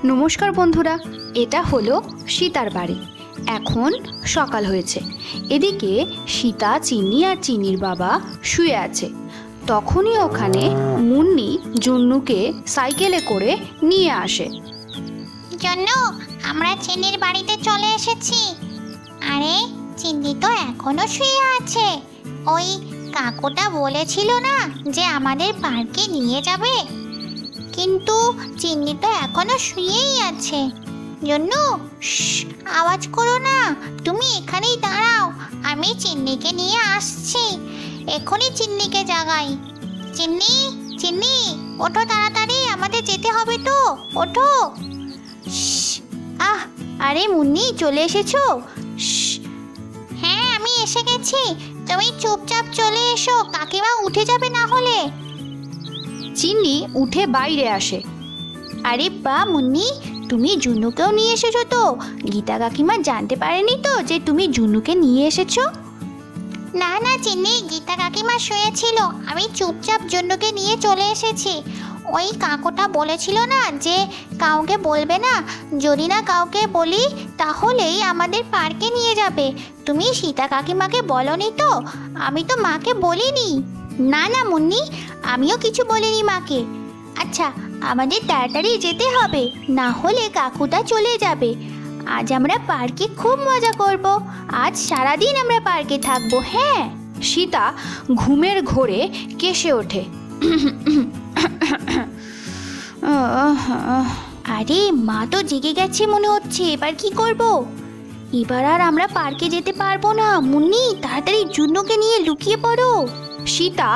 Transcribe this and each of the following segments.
নমস্কার বন্ধুরা, এটা হলো সীতার বাড়ি। এখন সকাল হয়েছে। এদিকে সীতা, চিন্নি আর চিন্নির বাবা শুয়ে আছে। তখনই ওখানে মুন্নি জুন্নুকে সাইকেলে করে নিয়ে আসে। জন্নু, আমরা চিন্নির বাড়িতে চলে এসেছি। আরে, চিন্নি তো এখনো শুয়ে আছে। ওই কাকুটা বলেছিল না যে আমাদের পার্কে নিয়ে যাবে, কিন্তু চিন্নি তো এখনো শুয়েই আছে। জন্নু, আওয়াজ করো না, তুমি এখানেই দাঁড়াও, আমি চিন্নিকে নিয়ে আসছি। এখনই চিন্নিকে জাগাই। চিন্নি, চিন্নি, ওঠো তাড়াতাড়ি, আমাদের যেতে হবে তো, ওঠো। আরে মুন্নি, চলে এসেছো? হ্যাঁ, আমি এসে গেছি। তুমি চুপচাপ চলে এসো, কাকিমা উঠে যাবে না হলে। চিন্নি উঠে বাইরে আসে। আরে বা মুন্নি, তুমি জুন্নুকেও নিয়ে এসেছো তো? গীতা কাকিমা জানতে পারেনি তো যে তুমি জুন্নুকে নিয়ে এসেছো? না না চিন্নি, গীতা কাকিমা শুয়েছিল, আমি চুপচাপ জুন্নুকে নিয়ে চলে এসেছি। ওই কাকুটা বলেছিল না যে কাউকে বলবে না, যদি না কাউকে বলি তাহলেই আমাদের পার্কে নিয়ে যাবে। তুমি সীতা কাকিমাকে বলনি তো? আমি তো মাকে বলিনি। না না মুন্নি, আমিও কিছু বলিনি মাকে। আচ্ছা, আমাদের তাড়াতাড়ি যেতে হবে, না হলে কাকুটা চলে যাবে। আজ আমরা পার্কে খুব মজা করব। আজ সারাদিন আমরা পার্কে থাকবো। হ্যাঁ। সীতা ঘুমের ঘোরে কেসে ওঠে। আরে, মা তো জেগে গেছে মনে হচ্ছে। এবার কি করব? এবার আর আমরা পার্কে যেতে পারবো না। মুন্নি, তাড়াতাড়ি জুন্নুকে নিয়ে লুকিয়ে পড়ো। সীতা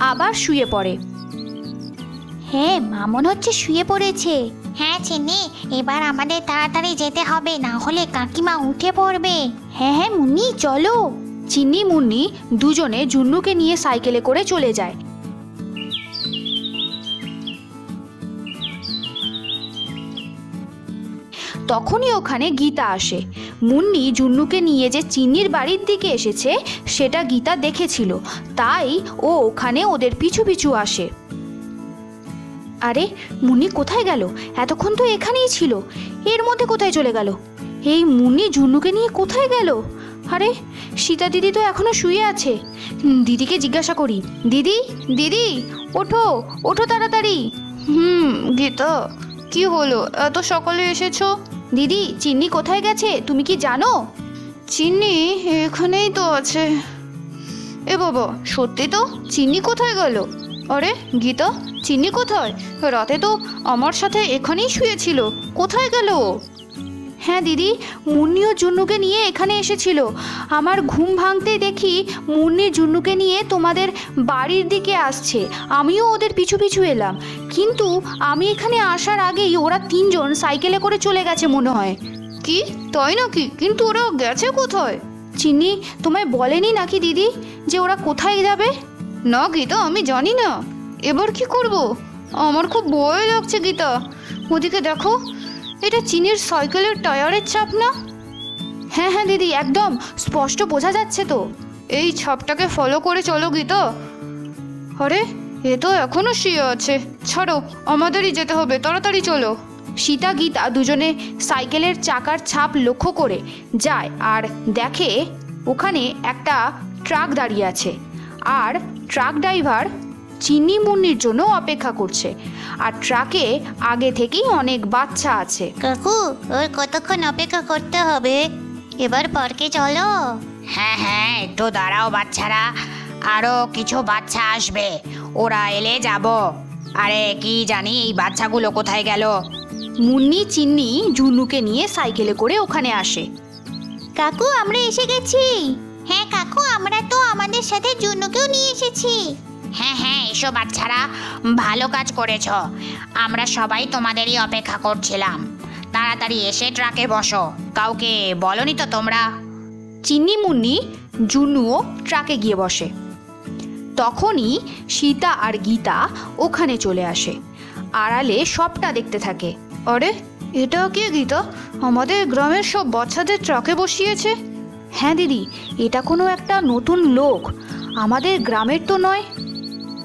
আবার শুয়ে পড়ে। হ্যাঁ, মা মনে হচ্ছে শুয়ে পড়েছে। হ্যাঁ চিন্নি, এবার আমাদের তাড়াতাড়ি যেতে হবে, না হলে কাকিমা উঠে পড়বে। হ্যাঁ হ্যাঁ মুন্নি, চলো। চিন্নি মুন্নি দুজনে জুন্নুকে নিয়ে সাইকেলে করে চলে যায়। তখনই ওখানে গীতা আসে। মুন্নি জুন্নুকে নিয়ে যে চিন্নির বাড়ির দিকে এসেছে সেটা গীতা দেখেছিল, তাই ও ওখানে ওদের পিছু পিছু আসে। আরে, মুন্নি কোথায় গেল? এতক্ষণ তো এখানেই ছিল, এর মধ্যে কোথায় চলে গেল? এই মুন্নি জুন্নুকে নিয়ে কোথায় গেল? আরে, সীতা দিদি তো এখনো শুয়ে আছে। দিদিকে জিজ্ঞাসা করি। দিদি, দিদি, ওঠো, ওঠো তাড়াতাড়ি। গীতা, কি হলো, এত সকালে এসেছো? দিদি, চিন্নি কোথায় গেছে তুমি কি জানো? চিন্নি এখানেই তো আছে। এ বাবা, সত্যি তো? চিন্নি কোথায় গেল? আরে গীতা, চিন্নি কোথায়? রাতে তো আমার সাথে এখানেই শুয়েছিল, কোথায় গেল? হ্যাঁ দিদি, মুন্নি ও জুন্নুকে নিয়ে এখানে এসেছিল। আমার ঘুম ভাঙতেই দেখি মুন্নি জুন্নুকে নিয়ে তোমাদের বাড়ির দিকে আসছে। আমিও ওদের পিছু পিছু এলাম, কিন্তু আমি এখানে আসার আগেই ওরা তিনজন সাইকেলে করে চলে গেছে মনে হয়। কি, তাই নাকি? কিন্তু ওরা গেছে কোথায়? চিন্নি তোমায় বলেনি নাকি দিদি যে ওরা কোথায় যাবে? না গীতা, আমি জানি না। এবার কি করব? আমার খুব ভয় লাগছে গীতা। ওদিকে দেখো, এটা চিনির সাইকেলের টায়ারের ছাপ না? হ্যাঁ হ্যাঁ দিদি, একদম স্পষ্ট বোঝা যাচ্ছে তো। এই ছাপটাকে ফলো করে চলো গীতা। আরে, এ তো এখনো শুয়ে আছে। ছাড়ো, আমাদেরই যেতে হবে, তাড়াতাড়ি চলো। সীতা গীতা দুজনে সাইকেলের চাকার ছাপ লক্ষ্য করে যায় আর দেখে ওখানে একটা ট্রাক দাঁড়িয়ে আছে, আর ট্রাক ড্রাইভার চিন্নি মুন্নির জন্য অপেক্ষা করছে, আর ট্রাকে আগে থেকেই অনেক বাচ্চা আছে। কাকু, ওর কতক্ষণ অপেক্ষা করতে হবে? এবার পার্কে চলো। হ্যাঁ হ্যাঁ, একটু দাঁড়াও বাচ্চারা, আরো কিছু বাচ্চা আসবে, ওরা এলে যাব। আরে কি জানি এই বাচ্চাগুলো কোথায় গেল? মুন্নি চিন্নি জুন্নুকে নিয়ে সাইকেলে করে ওখানে আসে। কাকু, আমরা এসে গেছি। হ্যাঁ কাকু, আমরা তো আমাদের সাথে জুন্নুকেও নিয়ে এসেছি। হ্যাঁ হ্যাঁ, এসো বাচ্চারা, ভালো কাজ করেছ। আমরা সবাই তোমাদেরই অপেক্ষা করছিলাম। তাড়াতাড়ি এসে ট্রাকে বসো। কাউকে বলনি তো তোমরা? চিন্নি মুন্নি জুন্নুও ট্রাকে গিয়ে বসে। তখনই সীতা আর গীতা ওখানে চলে আসে, আড়ালে সবটা দেখতে থাকে। আরে, এটা কে গীতা? আমাদের গ্রামের সব বাচ্চাদের ট্রাকে বসিয়েছে। হ্যাঁ দিদি, এটা কোনো একটা নতুন লোক, আমাদের গ্রামের তো নয়।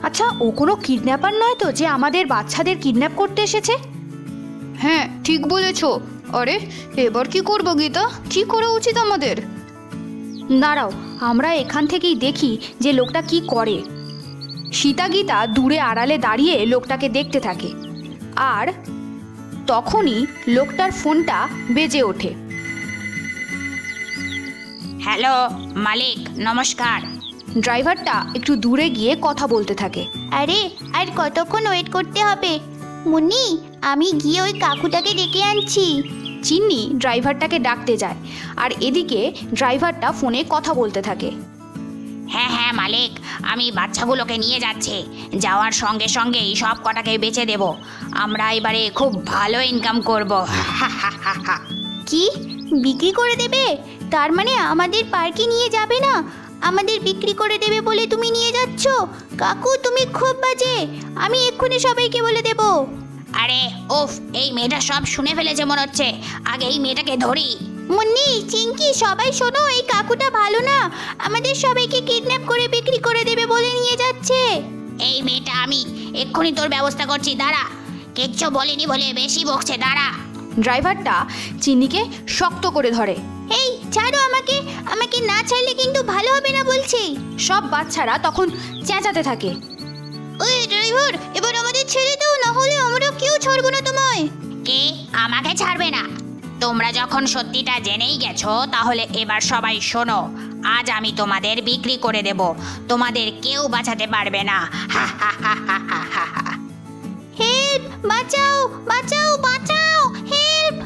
আচ্ছা, ও কোনো কিডন্যাপার নয় তো যে আমাদের বাচ্চাদের কিডন্যাপ করতে এসেছে? হ্যাঁ ঠিক বলেছ। আরে এবার কি করব গীতা, কি করা উচিত আমাদের? দাঁড়াও, আমরা এখান থেকেই দেখি যে লোকটা কি করে। সীতা গীতা দূরে আড়ালে দাঁড়িয়ে লোকটাকে দেখতে থাকে, আর তখনই লোকটার ফোনটা বেজে ওঠে। হ্যালো মালিক, নমস্কার। ড্রাইভারটা একটু দূরে গিয়ে কথা বলতে থাকে। আরে আর কতক্ষণ ওয়েট করতে হবে? মুন্নি, আমি গিয়ে ওই কাকুটাকে ডেকে আনছি। চিন্নি ড্রাইভারটাকে ডাকতে যায়, আর এদিকে ড্রাইভারটা ফোনে কথা বলতে থাকে। হ্যাঁ হ্যাঁ মালিক, আমি বাচ্চাগুলোকে নিয়ে যাচ্ছি। যাওয়ার সঙ্গে সঙ্গেই সব কটাকে বেচে দেব। আমরা এবারে খুব ভালো ইনকাম করব। কি বিক্রি করে দেবে? তার মানে আমাদের পার্কে নিয়ে যাবে না? আমাদের বিক্রি করে দেবে বলে তুমি নিয়ে যাচ্ছ? কাকু তুমি খুব বাজে, আমি এক্ষুনি সবাইকে বলে দেব। আরে উফ, এই মেয়েটা সব শুনে ফেলেছে মনে হচ্ছে। আগে এই মেয়েটাকে ধরি। মুন্নি, চিঙ্কি, সবাই শোনো, এই কাকুটা ভালো না, আমাদের সবাইকে কিডন্যাপ করে বিক্রি করে দেবে বলে নিয়ে যাচ্ছে। এই মেয়েটা আমি এক্ষুনি তোর ব্যবস্থা করছি, দাঁড়া। কিচ্ছু বলিনি বলে বেশি বকছে, দাঁড়া। ড্রাইভারটা চিন্নিকে শক্ত করে ধরে। এই ছাড়ো আমাকে, আমাকে না ছাড়লে কিন্তু ভালো হবে না বলছি। সব বাচ্চারা তখন চেঁচাতে থাকে। ওই ড্রাইভার, এবার আমাদের ছেড়ে দাও, না হলে আমরা কেউ ছাড়বো না তোমায়। কে আমাকে ছাড়বে না? তোমরা যখন সত্যিটা জেনেই গেছো, তাহলে এবার সবাই শোনো। আজ আমি তোমাদের বিক্রি করে দেব, তোমাদের কেউ বাঁচাতে পারবে না। হা হা হা হা হা হা হা। হেল্প, বাঁচাও বাঁচাও বাঁচাও, হেল্প।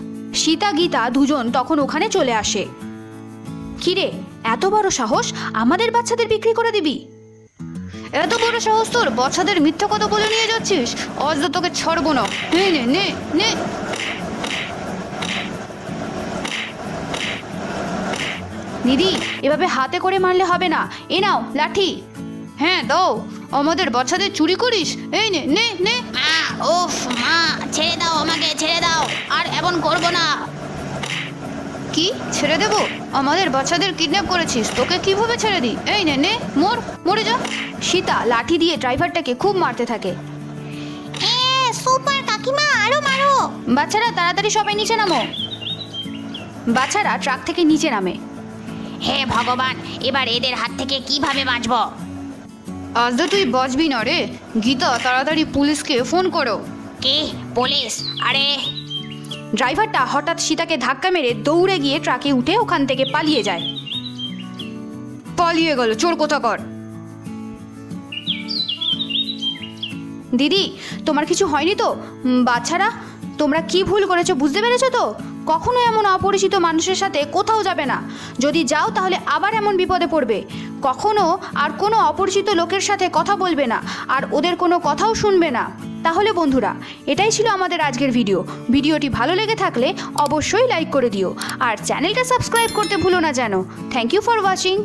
সীতা গীতা দুজন তখন ওখানে চলে আসে। কিরে, এত বড় সাহস, আমাদের বাচ্চাদের বিক্রি করে দিবি? এত বড় সাহস তোর, বাচ্চাদের মিথ্যা কথা বলে নিয়ে যাচ্ছিস? আজ তো তোকে ছাড়বো না। নে নে নে নে। দিদি, এভাবে হাতে করে মারলে হবে না, এ নাও লাঠি। হ্যাঁ দাও, আমাদের বাচ্চাদের চুরি করিস? এই নে নে নে। মা, উফ মা, ছেড়ে দাও আমাকে, ছেড়ে দাও, আর এমন করবো না। কি ছেড়ে দেবো? আমাদের বাচ্চাদের কিডন্যাপ করেছিস, তোকে কিভাবে ছেড়ে দিই? এই নে নে, মরে যা। সীতা লাঠি দিয়ে ড্রাইভারটাকে খুব মারতে থাকে। সুপার কাকিমা, আরো মারো। বাচ্চারা তাড়াতাড়ি সবাই নিচে নামো। বাচ্চারা ট্রাক থেকে নিচে নামে। হে ভগবান, এবার এদের হাত থেকে কিভাবে বাঁচবো? আজ তো তুই বাঁচবি না রে। গীতা, তাড়াতাড়ি পুলিশকে ফোন করো। কি পুলিশ? আরে ড্রাইভারটা হঠাৎ সীতাকে ধাক্কা মেরে দৌড়ে গিয়ে ট্রাকে উঠে ওখান থেকে পালিয়ে যায়। পালিয়ে গেল চোর কোথাকার। দিদি, তোমার কিছু হয়নি তো? বাচ্চারা, তোমরা কি ভুল করেছো বুঝতে পেরেছো তো? কখনো এমন অপরিচিত মানুষের সাথে কোথাও যাবে না। যদি যাও তাহলে আবার এমন বিপদে পড়বে। কখনো আর কোনো অপরিচিত লোকের সাথে কথা বলবে না, আর ওদের কোনো কথাও শুনবে না। তাহলে বন্ধুরা, এটাই ছিল আমাদের আজকের ভিডিও। ভিডিওটি ভালো লেগে থাকলে অবশ্যই লাইক করে দিও, আর চ্যানেলটা সাবস্ক্রাইব করতে ভুলো না যেন। Thank you for watching.